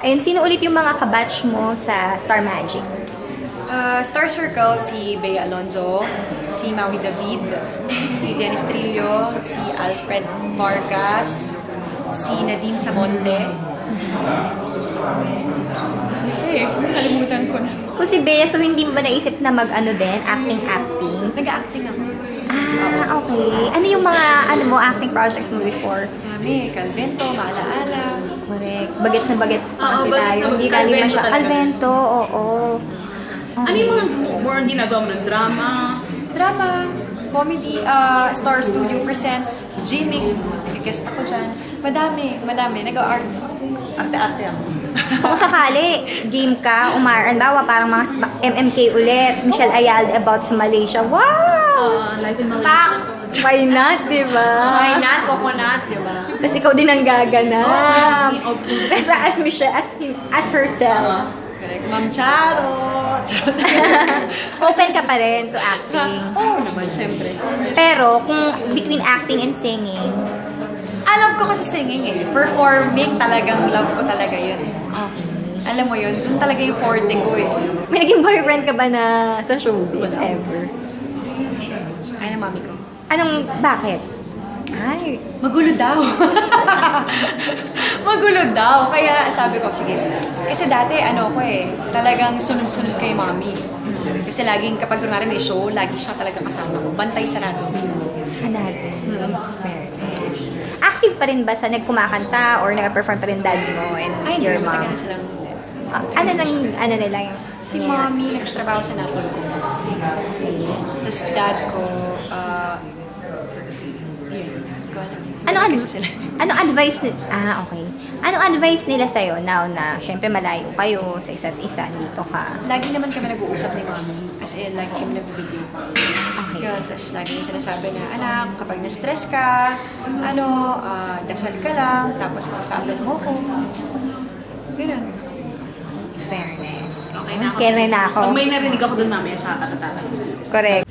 Ayun, sino ulit yung mga kabatch mo sa Star Magic? Star Circle, si Bea Alonzo, si Maui David, si Dennis Trillo, si Alfred Vargas, si Nadine Samonte. Nakalimutan ko na. Kung si Bea, so hindi mo ba naisip na mag-ano din, acting? Nag-acting ako. Okay. Ano yung mga, acting projects mo before? Dami, Calvento, Maalaala. Correct. Bagets na bagets pa kasi bagets tayo. na Hindi bagets. kali siya. Calvento talaga. Calvento, oo. Ano yung mga more ang ginagawa mo ng drama? Drama, comedy, Star Studio presents, Jimmy, nag-guest ako dyan. Madami, nag-art. Arte-arte ako. So kung sakali, game ka, bawa parang mga MMK ulit, Michelle Ayala about sa Malaysia. Wow! Life in Malaysia. Pak! Why not, di ba? Why not? Coconut, di ba? Tapos ikaw din ang gaganap. Oh, Tapos as Michelle, as herself. Correct. Ma'am Charo. Open ka pa rin to acting. Oo naman, syempre. Pero kung between acting and singing, Love ko kasi singing eh. Performing talagang love ko talaga yun. Alam mo yun, dun talaga yung forte ko eh. may naging boyfriend ka ba na sa showbiz ever? Ay, na mami ko. Bakit? Ay, Magulo daw. Magulo daw. Kaya sabi ko, sige. Kasi dati, ko talagang sunod-sunod kay mami. Kasi laging, kapag kunwari may show, lagi siya talaga kasama ko. Bantay sarado. natin. Fairness. Active pa rin ba sa nagkumakanta or nag-perform pa rin dad mo and Ay, your hindi. mom? Matagal na silang Ano nila yung... Si mommy, nagtatrabaho sa Napol ko. Tapos dad ko, yun. Ko alam. Kasi sila. Anong advice okay. Anong advice nila sa'yo now na syempre malayo kayo sa isa't isa, dito ka? Lagi naman kami nag-uusap ni mami. As in, lagi kami nag-video call. Okay. Yun, tapos lagi niya sinasabi na, anak, kapag na-stress ka, dasal ka lang, tapos kausapin mo ko. Ganun. Fairness. Okay na ako. Kaya na ako. Pag may narinig ako dun mamaya, saka katatanong. Correct.